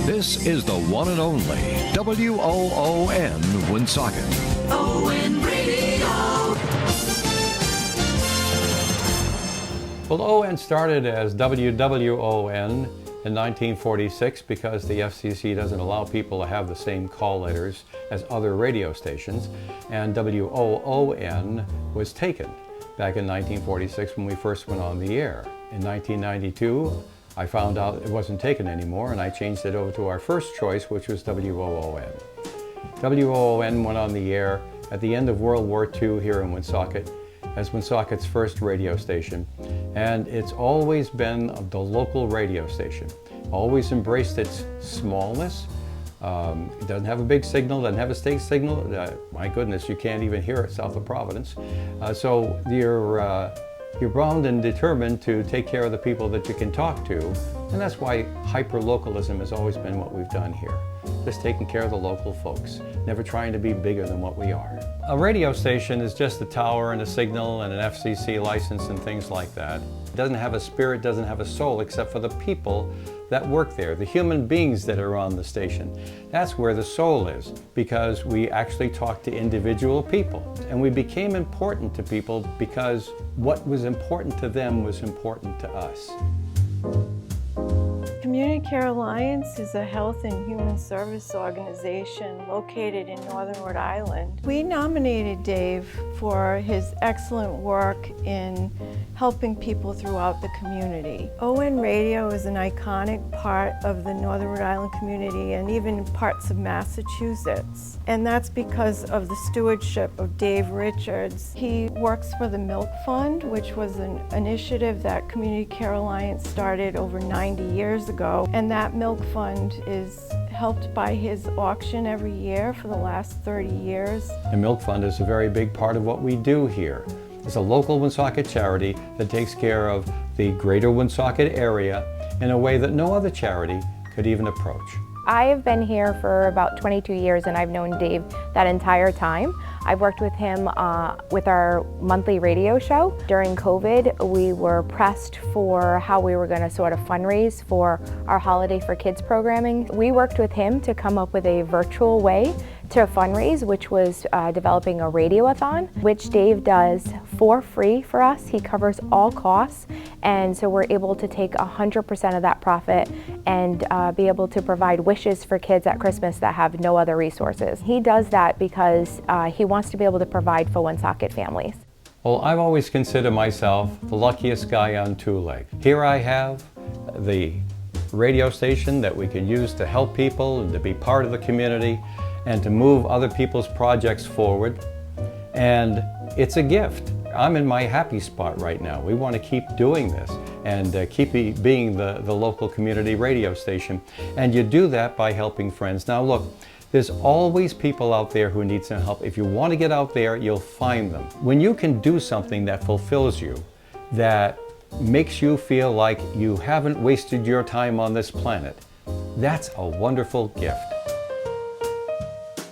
This is the one and only WOON Woonsocket. ON Radio. Well, ON started as WWON in 1946 because the FCC doesn't allow people to have the same call letters as other radio stations, and WOON was taken back in 1946 when we first went on the air. In 1992, I found out it wasn't taken anymore, and I changed it over to our first choice, which was WOON. WOON went on the air at the end of World War II here in Woonsocket as Woonsocket's first radio station, and it's always been the local radio station. Always embraced its smallness. It doesn't have a big signal, doesn't have a state signal. My goodness, you can't even hear it south of Providence. So you're bound and determined to take care of the people that you can talk to, and that's why hyper-localism has always been what we've done here. Just taking care of the local folks, never trying to be bigger than what we are. A radio station is just a tower and a signal and an FCC license and things like that. It doesn't have a spirit, doesn't have a soul, except for the people that work there, the human beings that are on the station. That's where the soul is, because we actually talk to individual people. And we became important to people because what was important to them was important to us. Community Care Alliance is a health and human service organization located in northern Rhode Island. We nominated Dave for his excellent work in helping people throughout the community. ON Radio is an iconic part of the northern Rhode Island community and even parts of Massachusetts. And that's because of the stewardship of Dave Richards. He works for the Milk Fund, which was an initiative that Community Care Alliance started over 90 years ago. And that Milk Fund is helped by his auction every year for the last 30 years. The Milk Fund is a very big part of what we do here. It's a local Woonsocket charity that takes care of the greater Woonsocket area in a way that no other charity could even approach. I have been here for about 22 years and I've known Dave that entire time. I've worked with him with our monthly radio show. During COVID, we were pressed for how we were going to sort of fundraise for our Holiday for Kids programming. We worked with him to come up with a virtual way to fundraise, which was developing a radiothon, which Dave does for free for us. He covers all costs, and so we're able to take 100% of that profit and be able to provide wishes for kids at Christmas that have no other resources. He does that because he wants to be able to provide for Woonsocket families. Well, I've always considered myself the luckiest guy on two legs. Here I have the radio station that we can use to help people and to be part of the community and to move other people's projects forward. And it's a gift. I'm in my happy spot right now. We want to keep doing this and keep being the local community radio station. And you do that by helping friends. Now look, there's always people out there who need some help. If you want to get out there, you'll find them. When you can do something that fulfills you, that makes you feel like you haven't wasted your time on this planet, that's a wonderful gift.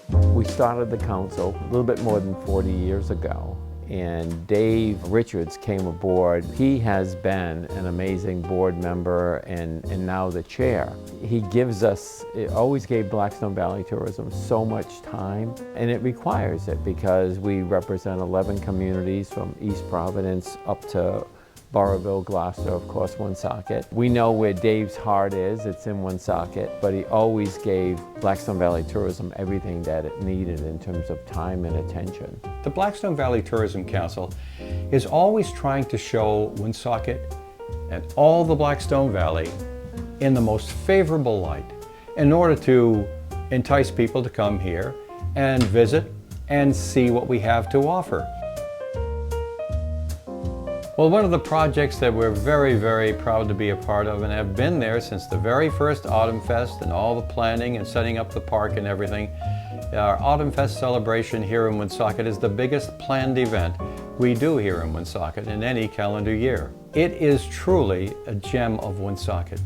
We started the council a little bit more than 40 years ago, and Dave Richards came aboard. He has been an amazing board member and now the chair. He gives us, it always gave Blackstone Valley Tourism so much time, and it requires it because we represent 11 communities from East Providence up to Burrillville, Gloucester, of course, Woonsocket. We know where Dave's heart is, it's in Woonsocket, but he always gave Blackstone Valley Tourism everything that it needed in terms of time and attention. The Blackstone Valley Tourism Council is always trying to show Woonsocket and all the Blackstone Valley in the most favorable light in order to entice people to come here and visit and see what we have to offer. Well, one of the projects that we're very, very proud to be a part of and have been there since the very first Autumn Fest and all the planning and setting up the park and everything, our Autumn Fest celebration here in Woonsocket is the biggest planned event we do here in Woonsocket in any calendar year. It is truly a gem of Woonsocket.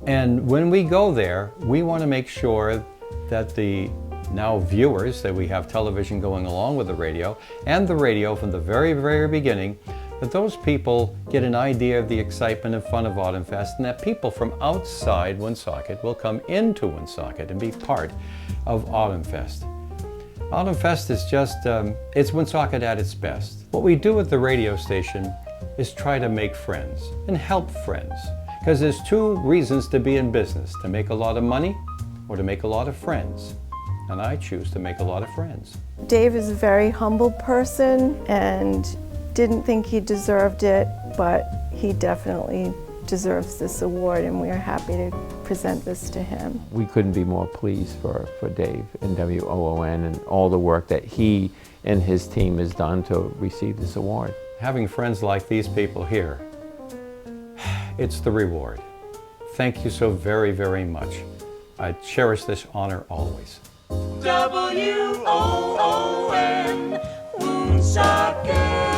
And when we go there, we want to make sure that the now viewers, that we have television going along with the radio, and the radio from the very, very beginning, that those people get an idea of the excitement and fun of Autumn Fest, and that people from outside Woonsocket will come into Woonsocket and be part of Autumn Fest. Autumn Fest is just, it's Woonsocket at its best. What we do at the radio station is try to make friends and help friends. Because there's two reasons to be in business, to make a lot of money or to make a lot of friends. And I choose to make a lot of friends. Dave is a very humble person and didn't think he deserved it, but he definitely deserves this award, and we are happy to present this to him. We couldn't be more pleased for Dave and WOON and all the work that he and his team has done to receive this award. Having friends like these people here, it's the reward. Thank you so very, very much. I cherish this honor always. WOON, Woonsocket.